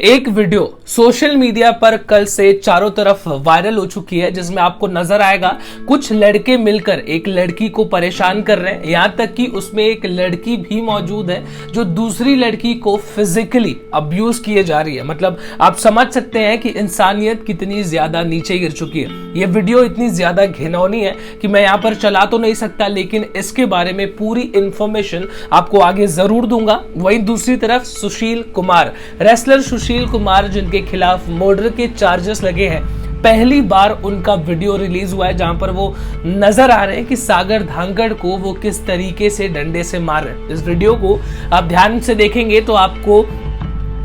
एक video social media पर कल से चारों तरफ वायरल हो चुकी है, जिसमें आपको नजर आएगा कुछ लड़के मिलकर एक लड़की को परेशान कर रहे हैं। यहां तक कि उसमें एक लड़की भी मौजूद है जो दूसरी लड़की को फिजिकली अब्यूज किए जा रही है। मतलब आप समझ सकते हैं कि इंसानियत कितनी ज्यादा नीचे गिर चुकी है। यह वीडियो इतनी ज्यादा घिनौनी है कि मैं यहां पर चला तो नहीं सकता, लेकिन इसके बारे में पूरी इंफॉर्मेशन आपको आगे जरूर दूंगा। वहीं दूसरी तरफ सुशील कुमार, रेसलर सुशील कुमार, जिनके खिलाफ मर्डर के चार्जेस लगे हैं, पहली बार उनका वीडियो रिलीज हुआ है जहां पर वो नजर आ रहे हैं कि सागर धांगड़ को वो किस तरीके से डंडे से मार रहे हैं। इस वीडियो को आप ध्यान से देखेंगे तो आपको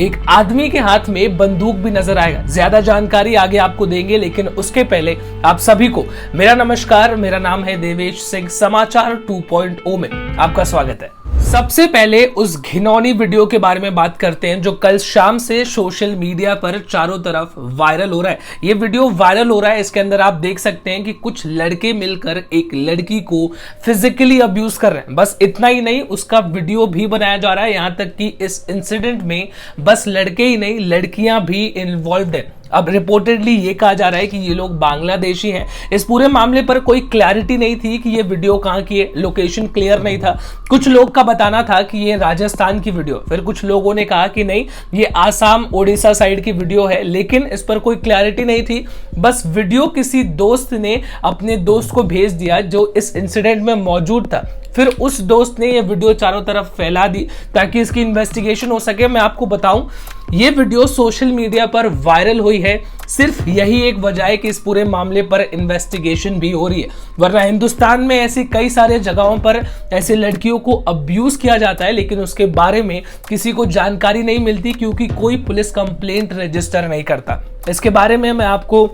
एक आदमी के हाथ में बंदूक भी नजर आएगा। ज्यादा जानकारी आगे आपको देंगे, लेकिन उसके पहले आप सभी को मेरा नमस्कार। मेरा नाम है देवेश सिंह। समाचार 2.0 में आपका स्वागत है। सबसे पहले उस घिनौनी वीडियो के बारे में बात करते हैं जो कल शाम से सोशल मीडिया पर चारों तरफ वायरल हो रहा है। ये वीडियो वायरल हो रहा है, इसके अंदर आप देख सकते हैं कि कुछ लड़के मिलकर एक लड़की को फिजिकली अब्यूज कर रहे हैं। बस इतना ही नहीं, उसका वीडियो भी बनाया जा रहा है। यहां तक कि इस इंसिडेंट में बस लड़के ही नहीं, लड़कियां भी इन्वॉल्व है। अब रिपोर्टेडली ये कहा जा रहा है कि ये लोग बांग्लादेशी हैं। इस पूरे मामले पर कोई क्लैरिटी नहीं थी कि ये वीडियो कहां की है, लोकेशन क्लियर नहीं था। कुछ लोग का बताना था कि ये राजस्थान की वीडियो, फिर कुछ लोगों ने कहा कि नहीं ये आसाम ओडिशा साइड की वीडियो है, लेकिन इस पर कोई क्लैरिटी नहीं थी। बस वीडियो किसी दोस्त ने अपने दोस्त को भेज दिया जो इस इंसिडेंट में मौजूद था। फिर उस दोस्त ने ये वीडियो चारों तरफ फैला दी ताकि इसकी इन्वेस्टिगेशन हो सके। मैं आपको बताऊं, ये वीडियो सोशल मीडिया पर वायरल हुई है, सिर्फ यही एक वजह है कि इस पूरे मामले पर इन्वेस्टिगेशन भी हो रही है। वरना हिंदुस्तान में ऐसी कई सारे जगहों पर ऐसे लड़कियों को अब्यूज किया जाता है, लेकिन उसके बारे में किसी को जानकारी नहीं मिलती क्योंकि कोई पुलिस कंप्लेंट रजिस्टर नहीं करता। इसके बारे में मैं आपको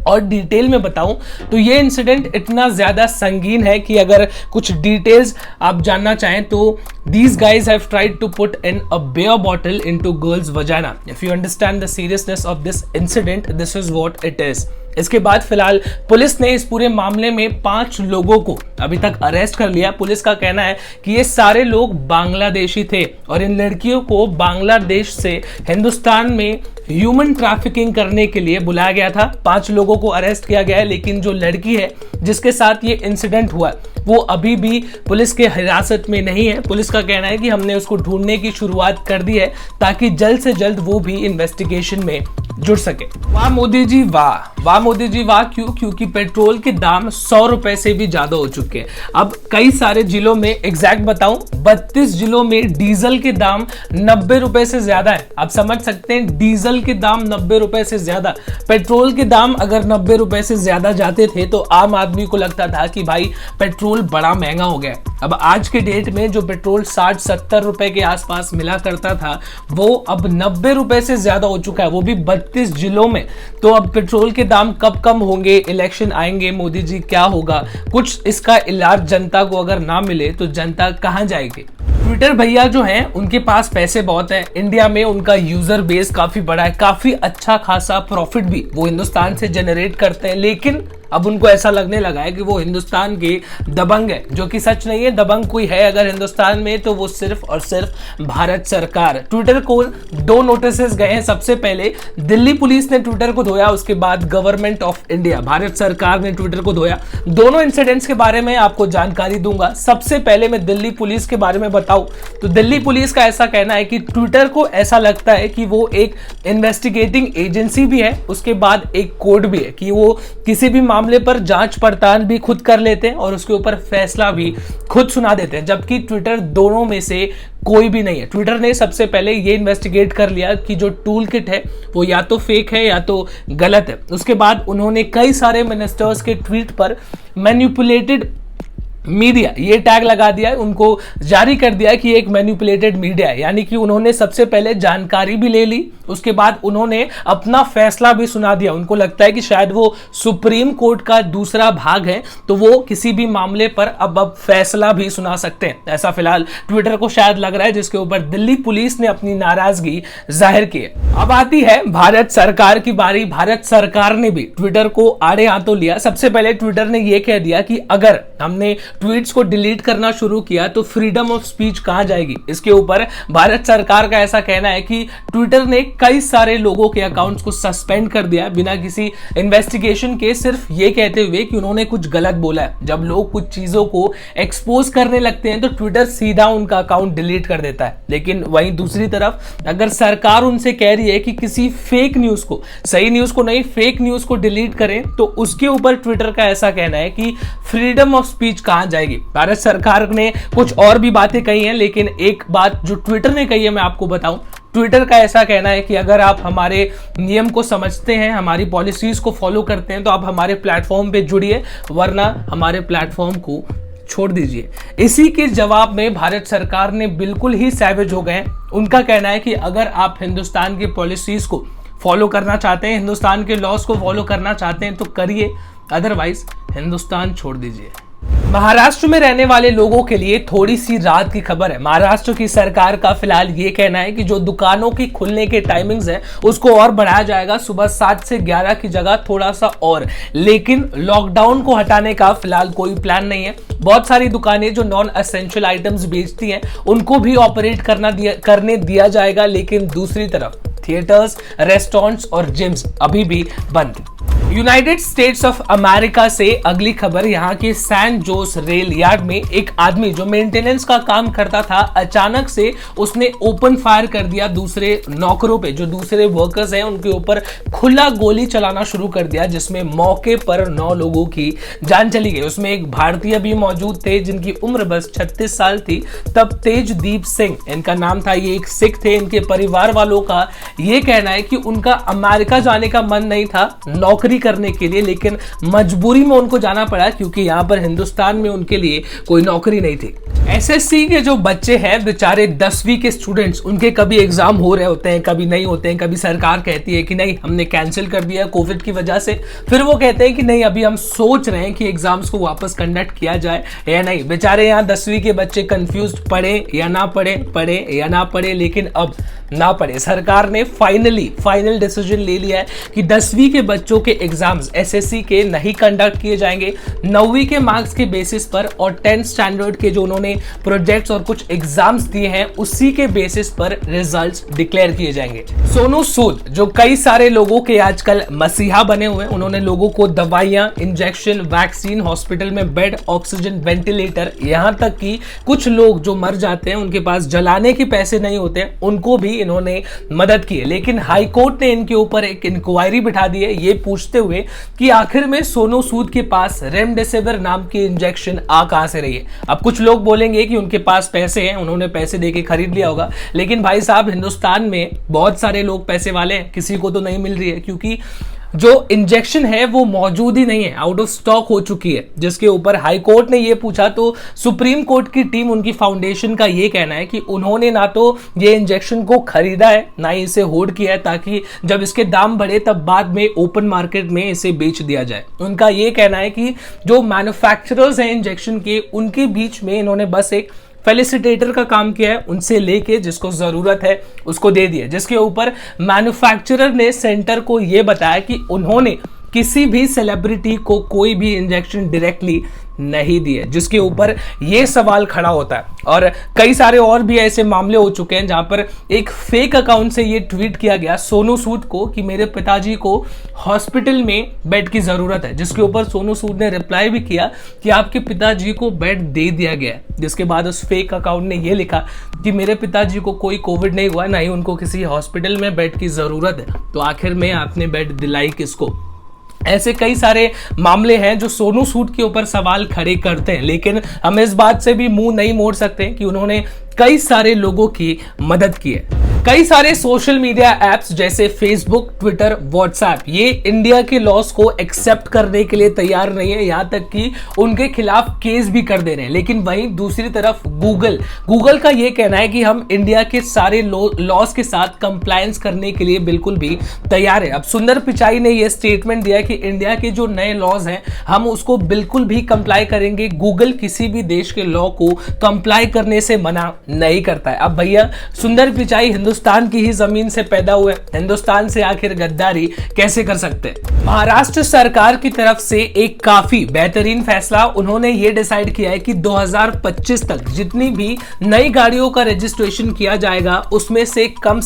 और डिटेल में बताऊं तो ये इंसिडेंट इतना ज्यादा संगीन है कि अगर कुछ डिटेल्स आप जानना चाहें तो these guys have tried to put in a beer bottle into girl's vagina. If you understand the seriousness of this incident, this is what it is. इसके बाद फिलहाल पुलिस ने इस पूरे मामले में 5 लोगों को अभी तक अरेस्ट कर लिया। पुलिस का कहना है कि ये सारे लोग बांग्लादेशी थे और इन लड़कियों को बांग्लादेश से हिंदुस्तान में ह्यूमन ट्रैफिकिंग करने के लिए बुलाया गया था। 5 लोगों को अरेस्ट किया गया है, लेकिन जो लड़की है जिसके साथ ये इंसिडेंट हुआ वो अभी भी पुलिस के हिरासत में नहीं है। पुलिस का कहना है कि हमने उसको ढूंढने की शुरुआत कर दी है ताकि जल्द से जल्द वो भी इन्वेस्टिगेशन में जुड़ सके। वाह मोदी जी वाह, वाह मोदी जी वाह। क्यों? क्योंकि पेट्रोल के दाम 100 रुपए से भी ज्यादा हो चुके हैं। अब कई सारे जिलों में, एग्जैक्ट बताऊं 32 जिलों में डीजल के दाम 90 रुपए से ज्यादा है। आप समझ सकते हैं, डीजल के दाम 90 रुपए से ज्यादा। पेट्रोल के दाम अगर 90 रुपए से ज्यादा जाते थे तो आम आदमी को लगता था कि भाई पेट्रोल बड़ा महंगा हो गया। अब आज के डेट में जो पेट्रोल 60-70 रुपए के आसपास मिला करता था वो अब 90 रुपए से ज्यादा हो चुका है, वो भी 32 जिलों में। तो अब पेट्रोल के दाम कब कम होंगे? इलेक्शन आएंगे, मोदी जी क्या होगा? कुछ इसका इलाज जनता को अगर ना मिले तो जनता कहां जाएगी? ट्विटर भैया जो हैं उनके पास पैसे बहुत हैं। इंडिया में उनका यूजर बेस काफी बड़ा है, काफी अच्छा खासा प्रॉफिट भी वो हिंदुस्तान से जनरेट करते हैं, लेकिन अब उनको ऐसा लगने लगा है कि वो हिंदुस्तान के दबंग है, जो कि सच नहीं है। दबंग कोई है अगर हिंदुस्तान में तो वो सिर्फ और सिर्फ भारत सरकार। ट्विटर को 2 नोटिसेस गए हैं। सबसे पहले दिल्ली पुलिस ने ट्विटर को धोया, उसके बाद गवर्नमेंट ऑफ इंडिया भारत सरकार ने ट्विटर को धोया। दोनों इंसिडेंट्स के बारे में आपको जानकारी दूंगा। सबसे पहले मैं दिल्ली पुलिस के बारे में बताऊं तो दिल्ली पुलिस का ऐसा कहना है कि ट्विटर को ऐसा लगता है कि वो एक इन्वेस्टिगेटिंग एजेंसी भी है, उसके बाद एक कोर्ट भी है, कि वो किसी भी मामले पर जांच पड़ताल भी खुद कर लेते हैं और उसके ऊपर फैसला भी खुद सुना देते हैं, जबकि ट्विटर दोनों में से कोई भी नहीं है। ट्विटर ने सबसे पहले ये इन्वेस्टिगेट कर लिया कि जो टूल किट है वो या तो फेक है या तो गलत है। उसके बाद उन्होंने कई सारे मिनिस्टर्स के ट्वीट पर मैनिपुलेटेड मीडिया ये टैग लगा दिया है, उनको जारी कर दिया कि एक मैनिपुलेटेड मीडिया है। यानी कि उन्होंने सबसे पहले जानकारी भी ले ली, उसके बाद उन्होंने अपना फैसला भी सुना दिया। उनको लगता है कि शायद वो सुप्रीम कोर्ट का दूसरा भाग है, तो वो किसी भी मामले पर अब फैसला भी सुना सकते हैं। ऐसा फिलहाल ट्विटर को शायद लग रहा है, जिसके ऊपर दिल्ली पुलिस ने अपनी नाराजगी जाहिर की है। अब आती है भारत सरकार की बारी। भारत सरकार ने भी ट्विटर को आड़े हाथों लिया। सबसे पहले ट्विटर ने यह कह दिया कि अगर हमने ट्वीट्स को डिलीट करना शुरू किया तो फ्रीडम ऑफ स्पीच कहां जाएगी। इसके ऊपर भारत सरकार का ऐसा कहना है कि ट्विटर ने कई सारे लोगों के अकाउंट्स को सस्पेंड कर दिया बिना किसी इन्वेस्टिगेशन के, सिर्फ ये कहते हुए कि उन्होंने कुछ गलत बोला है। जब लोग कुछ चीजों को एक्सपोज करने लगते हैं तो ट्विटर सीधा उनका अकाउंट डिलीट कर देता है। लेकिन वहीं दूसरी तरफ अगर सरकार उनसे कह रही है कि किसी फेक न्यूज को, सही न्यूज को नहीं, फेक न्यूज को डिलीट करें, तो उसके ऊपर ट्विटर का ऐसा कहना है कि फ्रीडम ऑफ स्पीच कहां जाएगी। भारत सरकार ने कुछ और भी बातें कही हैं, लेकिन एक बात जो ट्विटर ने कही है मैं आपको बताऊं। ट्विटर का ऐसा कहना है कि अगर आप हमारे नियम को समझते हैं, हमारी पॉलिसीज को फॉलो करते हैं, तो आप हमारे प्लेटफॉर्म पे जुड़िए, वरना हमारे प्लेटफॉर्म को छोड़ दीजिए। इसी के जवाब में भारत सरकार ने बिल्कुल ही सैवेज हो गए। उनका कहना है कि अगर आप हिंदुस्तान की पॉलिसीज को फॉलो करना चाहते हैं, हिंदुस्तान के लॉस को फॉलो करना चाहते हैं तो करिए, अदरवाइज हिंदुस्तान छोड़ दीजिए। महाराष्ट्र में रहने वाले लोगों के लिए थोड़ी सी राहत की खबर है। महाराष्ट्र की सरकार का फिलहाल ये कहना है कि जो दुकानों की खुलने के टाइमिंग्स है उसको और बढ़ाया जाएगा, सुबह 7 से 11 की जगह थोड़ा सा और। लेकिन लॉकडाउन को हटाने का फिलहाल कोई प्लान नहीं है। बहुत सारी दुकानें जो नॉन एसेंशियल आइटम्स बेचती हैं उनको भी ऑपरेट करने दिया जाएगा, लेकिन दूसरी तरफ थिएटर्स, रेस्टोरेंट्स और जिम्स अभी भी बंद। यूनाइटेड स्टेट्स ऑफ अमेरिका से अगली खबर, यहाँ के सैन जोस रेल यार्ड में एक आदमी जो मेंटेनेंस का काम करता था, अचानक से उसने ओपन फायर कर दिया दूसरे नौकरों पे, जो दूसरे वर्कर्स हैं उनके ऊपर खुला गोली चलाना शुरू कर दिया, जिसमें मौके पर 9 लोगों की जान चली गई। उसमें एक भारतीय भी मौजूद थे जिनकी उम्र बस 36 साल थी। तब तेजदीप सिंह इनका नाम था, ये एक सिख थे। इनके परिवार वालों का ये कहना है कि उनका अमेरिका जाने का मन नहीं था नौकरी करने के लिए, लेकिन मजबूरी में उनको जाना पड़ा क्योंकि यहां पर हिंदुस्तान में उनके लिए कोई नौकरी नहीं थी। एसएससी के जो बच्चे हैं बेचारे 10वीं के स्टूडेंट्स, उनके कभी एग्जाम हो रहे होते हैं, कभी नहीं होते हैं। कभी सरकार कहती है कि नहीं हमने कैंसिल कर दिया कोविड की वजह से, फिर वो कहते हैं कि नहीं अभी हम सोच रहे हैं कि एग्जाम्स को वापस कंडक्ट किया जाए या नहीं। बेचारे यहाँ 10वीं के बच्चे कंफ्यूज्ड, पढ़े या ना पढ़े, पढ़े या ना पढ़े, लेकिन अब ना पढ़े। सरकार ने फाइनल डिसीजन ले लिया है कि 10वीं के बच्चों के एग्जाम्स एसएससी के नहीं कंडक्ट किए जाएंगे। 9वीं के मार्क्स के बेसिस पर और 10th स्टैंडर्ड के जो उन्होंने प्रोजेक्ट्स और कुछ एग्जाम्स दिए हैं उसी के बेसिस पर रिजल्ट्स डिक्लेयर किए जाएंगे। सोनू सूद जो कई सारे लोगों के आजकल मसीहा बने हुए हैं, उन्होंने लोगों को दवाइयां, इंजेक्शन, वैक्सीन, हॉस्पिटल में बेड, ऑक्सीजन, वेंटिलेटर, यहां तक कि कुछ लोग जो मर जाते हैं उनके पास जलाने के पैसे नहीं होते, उनको भी इन्होंने मदद की है। लेकिन हाईकोर्ट ने इनके ऊपर एक इंक्वायरी बिठा दी है, ये पूछते हुए कि आखिर में सोनू सूद के पास रेमडेसिविर नाम की इंजेक्शन आ कहां से रही है। अब कुछ लोग बोलेंगे कि उनके पास पैसे हैं, उन्होंने पैसे देके खरीद लिया होगा, लेकिन भाई साहब हिंदुस्तान में बहुत सारे लोग पैसे वाले हैं, किसी को तो नहीं मिल रही है क्योंकि जो इंजेक्शन है वो मौजूद ही नहीं है, आउट ऑफ स्टॉक हो चुकी है। जिसके ऊपर हाई कोर्ट ने ये पूछा तो सुप्रीम कोर्ट की टीम, उनकी फाउंडेशन का ये कहना है कि उन्होंने ना तो ये इंजेक्शन को खरीदा है ना ही इसे होल्ड किया है ताकि जब इसके दाम बढ़े तब बाद में ओपन मार्केट में इसे बेच दिया जाए। उनका ये कहना है कि जो मैन्युफैक्चरर्स हैं इंजेक्शन के, उनके बीच में इन्होंने बस एक फेलिसिटेटर का काम किया है, उनसे लेके जिसको जरूरत है उसको दे दिया। जिसके ऊपर मैन्युफैक्चरर ने सेंटर को यह बताया कि उन्होंने किसी भी सेलिब्रिटी को कोई भी इंजेक्शन डायरेक्टली नहीं दिए, जिसके ऊपर यह सवाल खड़ा होता है। और कई सारे और भी ऐसे मामले हो चुके हैं जहां पर एक फेक अकाउंट से ये ट्वीट किया गया सोनू सूद को कि मेरे पिताजी को हॉस्पिटल में बेड की जरूरत है, जिसके ऊपर सोनू सूद ने रिप्लाई भी किया कि आपके पिताजी को बेड दे दिया गया है। जिसके बाद उस फेक अकाउंट ने यह लिखा कि मेरे पिताजी को कोई कोविड नहीं हुआ, ना ही उनको किसी हॉस्पिटल में बेड की जरूरत है, तो आखिर में आपने बेड दिलाई किसको। ऐसे कई सारे मामले हैं जो सोनू सूद के ऊपर सवाल खड़े करते हैं, लेकिन हम इस बात से भी मुंह नहीं मोड़ सकते कि उन्होंने कई सारे लोगों की मदद की है। कई सारे सोशल मीडिया एप्स जैसे फेसबुक, ट्विटर, व्हाट्सएप, ये इंडिया के लॉस को एक्सेप्ट करने के लिए तैयार नहीं है, यहां तक कि उनके खिलाफ केस भी कर दे रहे हैं। लेकिन वहीं दूसरी तरफ गूगल का ये कहना है कि हम इंडिया के सारे लॉस के साथ कंप्लायंस करने के लिए बिल्कुल भी तैयार है। अब सुंदर पिचाई ने यह स्टेटमेंट दिया कि इंडिया के जो नए लॉज हैं हम उसको बिल्कुल भी कंप्लाई करेंगे। गूगल किसी भी देश के लॉ को कंप्लाई करने से मना नहीं करता है। अब भैया सुंदर पिचाई हिंदुस्तान हिंदुस्तान की ही जमीन से पैदा हुए, हिंदुस्तान से आखिर गद्दारी कैसे कर सकते हैं। महाराष्ट्र सरकार की तरफ से एक काफी बेहतरीन फैसला, उन्होंने ये डिसाइड किया है कि 2025 तक जितनी भी नई गाड़ियों का रजिस्ट्रेशन किया जाएगा उसमें से कम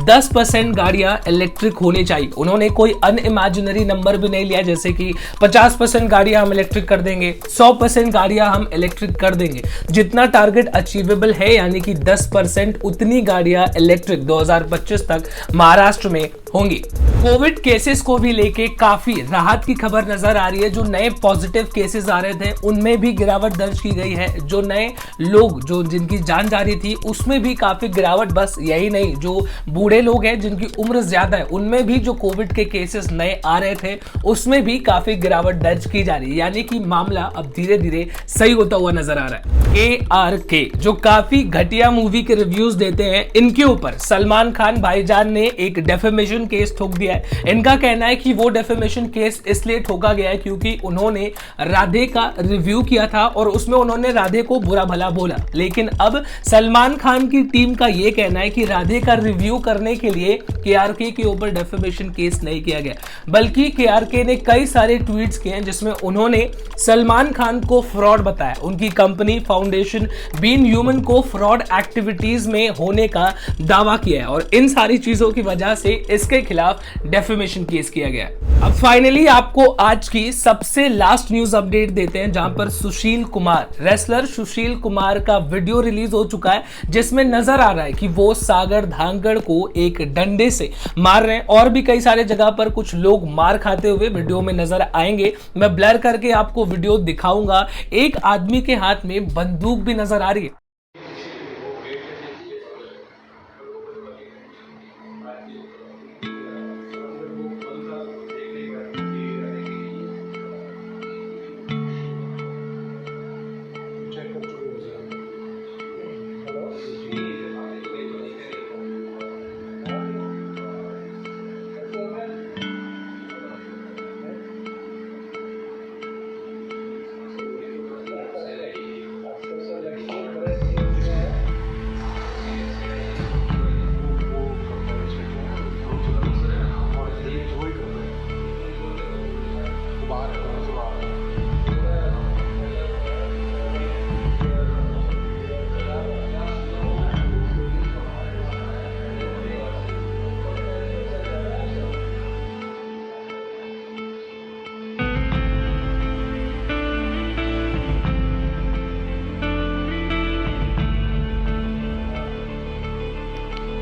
10% गाड़ियां इलेक्ट्रिक होनी चाहिए। उन्होंने कोई अनइमेजिनरी नंबर भी नहीं लिया, जैसे कि 50% गाड़ियां हम इलेक्ट्रिक कर देंगे, 100% गाड़ियां हम इलेक्ट्रिक कर देंगे। जितना टारगेट अचीवेबल है यानी कि 10% उतनी गाड़ियां इलेक्ट्रिक 2025 तक महाराष्ट्र में होंगी। कोविड केसेस को भी लेके काफी राहत की खबर नजर आ रही है। जो नए पॉजिटिव केसेस आ रहे थे उनमें भी गिरावट दर्ज की गई है। जो नए लोग जो जिनकी जान जा रही थी उसमें भी काफी गिरावट, बस यही नहीं, जो बूढ़े लोग हैं जिनकी उम्र ज्यादा है उनमें भी जो कोविड के केसेस नए आ रहे थे उसमें भी काफी गिरावट दर्ज की जा रही है। यानी कि मामला अब धीरे धीरे सही होता हुआ नजर आ रहा है। KRK जो काफी घटिया मूवी के रिव्यूज देते हैं, इनके ऊपर सलमान खान भाईजान ने एक डेफेमेशन केस ठोक दिया है। इनका कहना है कि वो डेफेमेशन केस इसलिए ठोका गया है क्योंकि उन्होंने राधे का रिव्यू किया था और उसमें उन्होंने राधे को बुरा भला बोला। लेकिन अब सलमान खान की टीम का यह कहना है कि राधे का रिव्यू करने के लिए KRK के ऊपर डेफेमेशन केस नहीं किया गया, बल्कि KRK ने कई सारे ट्वीट्स किए हैं जिसमें उन्होंने सलमान खान को फ्रॉड बताया, उनकी कंपनी फाउंडेशन बीइंग ह्यूमन को फ्रॉड एक्टिविटीज में होने का दावा किया है और इन सारी चीजों की वजह से इसके खिलाफ डेफेमेशन केस किया गया है। अब फाइनली आपको आज की सबसे लास्ट न्यूज अपडेट देते हैं, जहां पर सुशील कुमार, रेसलर सुशील कुमार का वीडियो रिलीज हो चुका है जिसमें नजर आ रहा है कि वो सागर धांगड़ को एक डंडे से मार रहे हैं और भी कई सारे जगह पर कुछ लोग मार खाते हुए वीडियो में नजर आएंगे। मैं ब्लर करके आपको वीडियो दिखाऊंगा। एक आदमी के हाथ में बंदूक भी नजर आ रही है।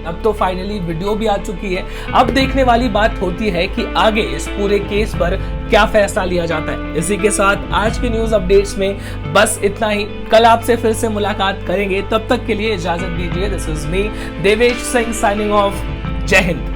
अब तो फाइनली वीडियो भी आ चुकी है। अब देखने वाली बात होती है कि आगे इस पूरे केस पर क्या फैसला लिया जाता है। इसी के साथ आज के न्यूज अपडेट्स में बस इतना ही। कल आपसे फिर से मुलाकात करेंगे, तब तक के लिए इजाजत दीजिए। This is me Devesh Singh signing off. जय हिंद।